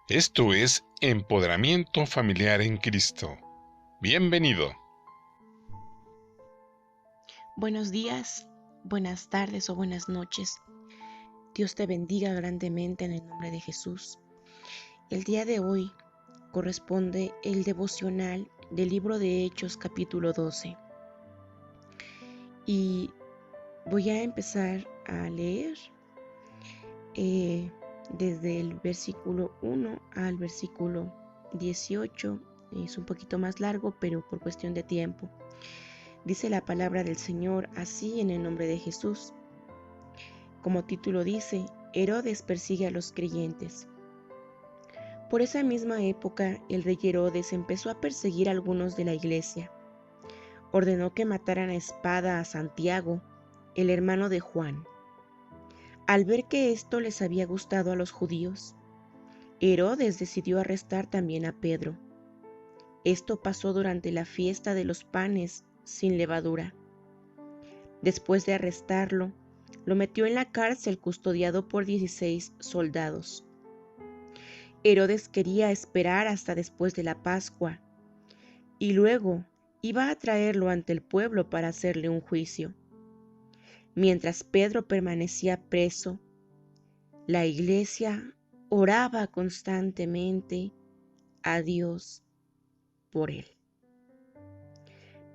Esto es Empoderamiento Familiar en Cristo. Bienvenido. Buenos días, buenas tardes o buenas noches. Dios te bendiga grandemente en el nombre de Jesús. El día de hoy corresponde el devocional del libro de Hechos capítulo 12. Y voy a empezar a leer desde el versículo 1 al versículo 18. Es un poquito más largo, pero por cuestión de tiempo. Dice la palabra del Señor así en el nombre de Jesús. Como título dice, Herodes persigue a los creyentes. Por esa misma época, el rey Herodes empezó a perseguir a algunos de la iglesia. Ordenó que mataran a espada a Santiago, el hermano de Juan. Al ver que esto les había gustado a los judíos, Herodes decidió arrestar también a Pedro. Esto pasó durante la fiesta de los panes sin levadura. Después de arrestarlo, lo metió en la cárcel custodiado por 16 soldados. Herodes quería esperar hasta después de la Pascua y luego iba a traerlo ante el pueblo para hacerle un juicio. Mientras Pedro permanecía preso, la iglesia oraba constantemente a Dios por él.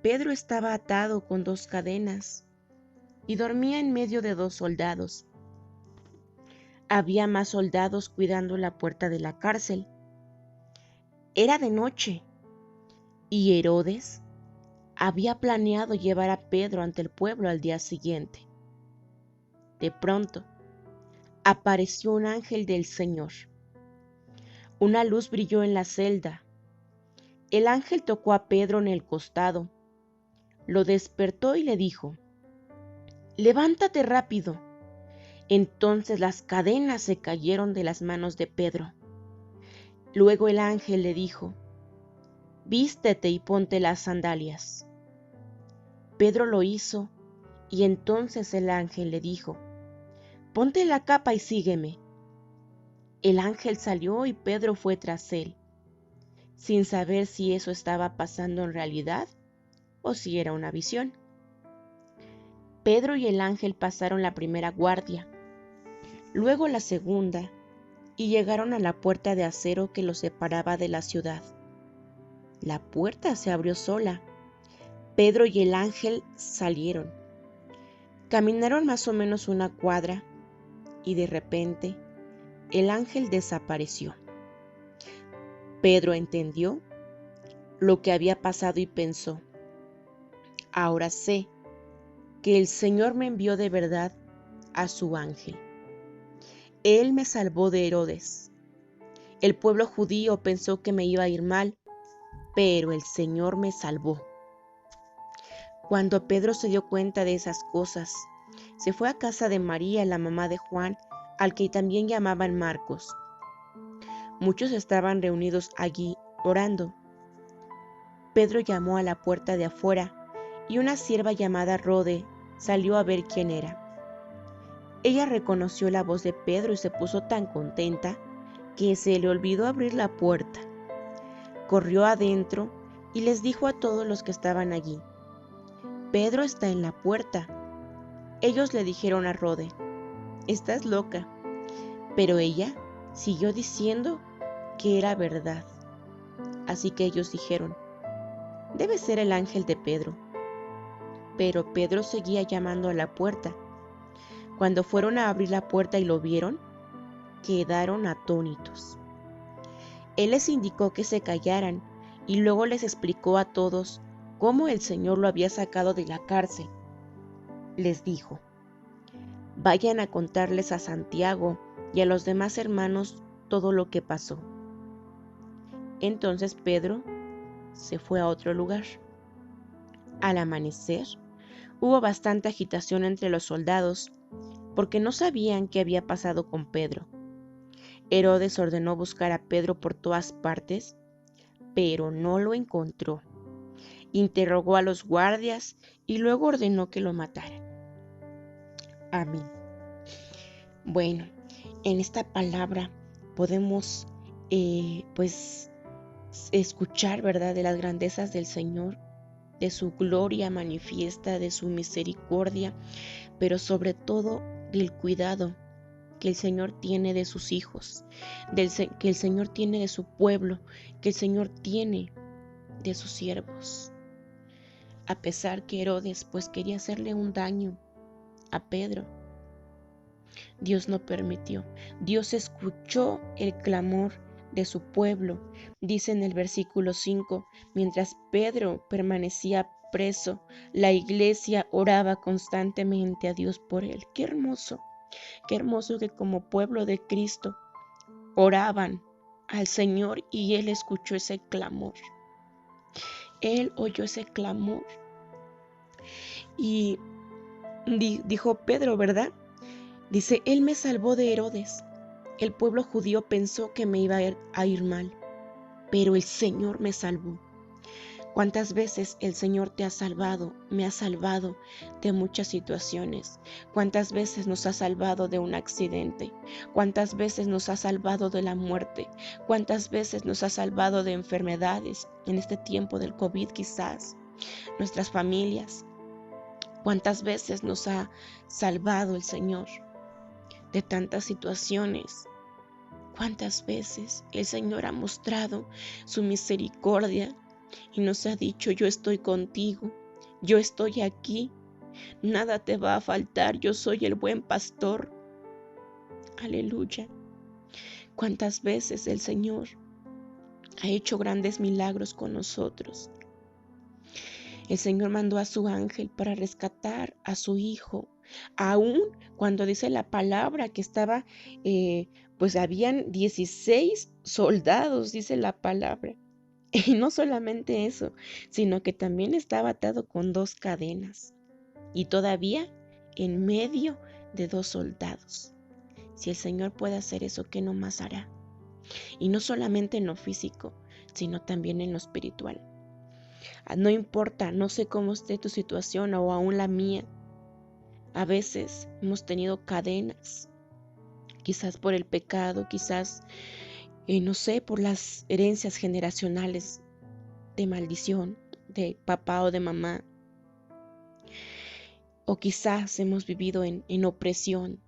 Pedro estaba atado con 2 cadenas y dormía en medio de 2 soldados. Había más soldados cuidando la puerta de la cárcel. Era de noche y Herodes había planeado llevar a Pedro ante el pueblo al día siguiente. De pronto, apareció un ángel del Señor. Una luz brilló en la celda. El ángel tocó a Pedro en el costado, lo despertó y le dijo: «Levántate rápido». Entonces las cadenas se cayeron de las manos de Pedro. Luego el ángel le dijo: «Vístete y ponte las sandalias». Pedro lo hizo y entonces el ángel le dijo: «Ponte la capa y sígueme». El ángel salió y Pedro fue tras él, sin saber si eso estaba pasando en realidad o si era una visión. Pedro y el ángel pasaron la primera guardia, luego la segunda, y llegaron a la puerta de acero que los separaba de la ciudad. La puerta se abrió sola. Pedro y el ángel salieron. Caminaron más o menos 1 cuadra y de repente el ángel desapareció. Pedro entendió lo que había pasado y pensó: «Ahora sé que el Señor me envió de verdad a su ángel. Él me salvó de Herodes. El pueblo judío pensó que me iba a ir mal, pero el Señor me salvó». Cuando Pedro se dio cuenta de esas cosas, se fue a casa de María, la mamá de Juan, al que también llamaban Marcos. Muchos estaban reunidos allí orando. Pedro llamó a la puerta de afuera y una sierva llamada Rode salió a ver quién era. Ella reconoció la voz de Pedro y se puso tan contenta que se le olvidó abrir la puerta. Corrió adentro y les dijo a todos los que estaban allí: «Pedro está en la puerta». Ellos le dijeron a Rode: «Estás loca». Pero ella siguió diciendo que era verdad. Así que ellos dijeron: «Debe ser el ángel de Pedro». Pero Pedro seguía llamando a la puerta. Cuando fueron a abrir la puerta y lo vieron, quedaron atónitos. Él les indicó que se callaran y luego les explicó a todos cómo el Señor lo había sacado de la cárcel. Les dijo: «Vayan a contarles a Santiago y a los demás hermanos todo lo que pasó». Entonces Pedro se fue a otro lugar. Al amanecer, hubo bastante agitación entre los soldados porque no sabían qué había pasado con Pedro. Herodes ordenó buscar a Pedro por todas partes, pero no lo encontró. Interrogó a los guardias y luego ordenó que lo mataran. Amén. Bueno, en esta palabra podemos pues escuchar, ¿verdad?, de las grandezas del Señor, de su gloria manifiesta, de su misericordia, pero sobre todo del cuidado que el Señor tiene de sus hijos, que el Señor tiene de su pueblo, que el Señor tiene de sus siervos. A pesar que Herodes pues quería hacerle un daño a Pedro, Dios no permitió. Dios escuchó el clamor de su pueblo. Dice en el versículo 5, mientras Pedro permanecía preso, la iglesia oraba constantemente a Dios por él. Qué hermoso que como pueblo de Cristo oraban al Señor y Él escuchó ese clamor. Él oyó ese clamor y dijo Pedro, ¿verdad? Dice, Él me salvó de Herodes. El pueblo judío pensó que me iba a ir mal, pero el Señor me salvó. ¿Cuántas veces el Señor te ha salvado, me ha salvado de muchas situaciones? ¿Cuántas veces nos ha salvado de un accidente? ¿Cuántas veces nos ha salvado de la muerte? ¿Cuántas veces nos ha salvado de enfermedades en este tiempo del COVID quizás? Nuestras familias. ¿Cuántas veces nos ha salvado el Señor de tantas situaciones? ¿Cuántas veces el Señor ha mostrado su misericordia y nos ha dicho, yo estoy contigo, yo estoy aquí, nada te va a faltar, yo soy el buen pastor? Aleluya. ¿Cuántas veces el Señor ha hecho grandes milagros con nosotros? El Señor mandó a su ángel para rescatar a su hijo, aún cuando dice la palabra que estaba, pues habían 16 soldados, dice la palabra. Y no solamente eso, sino que también estaba atado con 2 cadenas y todavía en medio de 2 soldados. Si el Señor puede hacer eso, ¿qué no más hará? Y no solamente en lo físico, sino también en lo espiritual. No importa, no sé cómo esté tu situación o aún la mía. A veces hemos tenido cadenas, quizás por el pecado, quizás, no sé, por las herencias generacionales de maldición de papá o de mamá. O quizás hemos vivido en opresión,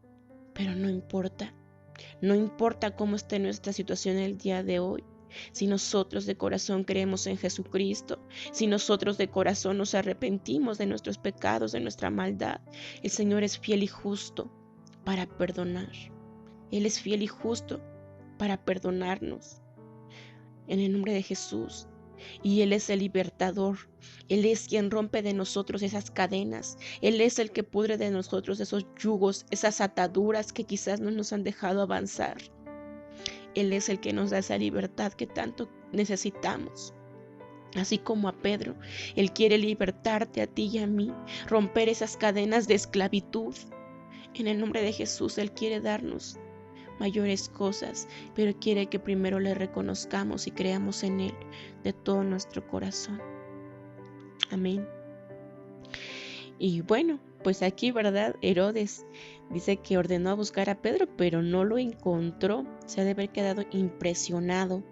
pero no importa. No importa cómo esté nuestra situación el día de hoy. Si nosotros de corazón creemos en Jesucristo, si nosotros de corazón nos arrepentimos de nuestros pecados, de nuestra maldad, el Señor es fiel y justo para perdonar. Él es fiel y justo para perdonarnos. En el nombre de Jesús. Y Él es el libertador. Él es quien rompe de nosotros esas cadenas. Él es el que pudre de nosotros esos yugos, esas ataduras que quizás no nos han dejado avanzar. Él es el que nos da esa libertad que tanto necesitamos. Así como a Pedro, Él quiere libertarte a ti y a mí, romper esas cadenas de esclavitud. En el nombre de Jesús, Él quiere darnos mayores cosas, pero quiere que primero le reconozcamos y creamos en Él de todo nuestro corazón. Amén. Y bueno, pues aquí, ¿verdad? Herodes dice que ordenó a buscar a Pedro, pero no lo encontró. Se ha de haber quedado impresionado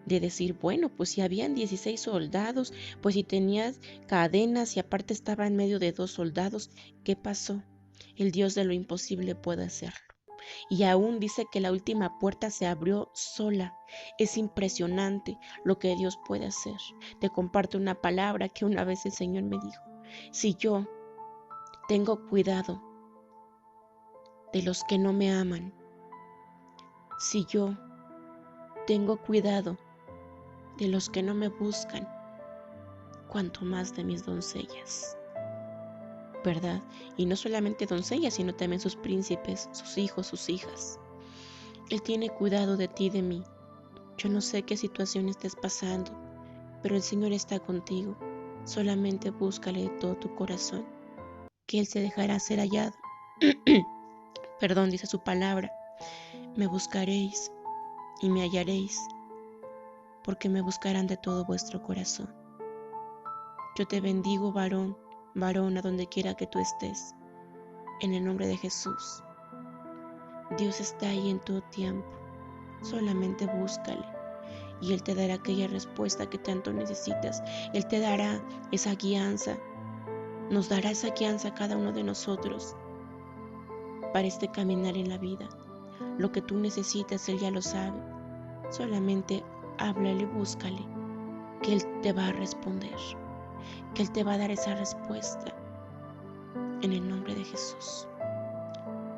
de decir, bueno, pues si habían 16 soldados, pues si tenías cadenas y aparte estaba en medio de 2 soldados, ¿qué pasó? El Dios de lo imposible puede hacerlo. Y aún dice que la última puerta se abrió sola. Es impresionante lo que Dios puede hacer. Te comparto una palabra que una vez el Señor me dijo. Si yo tengo cuidado de los que no me aman, si yo tengo cuidado de los que no me buscan, cuanto más de mis doncellas, ¿verdad? Y no solamente doncellas, sino también sus príncipes, sus hijos, sus hijas. Él tiene cuidado de ti y de mí. Yo no sé qué situación estés pasando, pero el Señor está contigo. Solamente búscale de todo tu corazón, que Él se dejará ser hallado. Perdón, dice su palabra. Me buscaréis y me hallaréis, porque me buscarán de todo vuestro corazón. Yo te bendigo, varón, varón, a donde quiera que tú estés, en el nombre de Jesús. Dios está ahí en todo tiempo. Solamente búscale. y Él te dará aquella respuesta que tanto necesitas. Él te dará esa guianza, nos dará esa guianza a cada uno de nosotros para este caminar en la vida. Lo que tú necesitas, Él ya lo sabe. Solamente háblale, búscale, que Él te va a responder, que Él te va a dar esa respuesta. En el nombre de Jesús.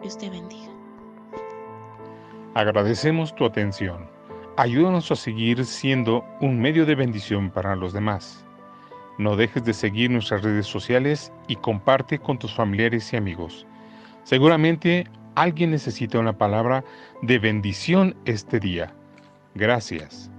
Dios te bendiga. Agradecemos tu atención. Ayúdanos a seguir siendo un medio de bendición para los demás. No dejes de seguir nuestras redes sociales y comparte con tus familiares y amigos. Seguramente alguien necesita una palabra de bendición este día. Gracias.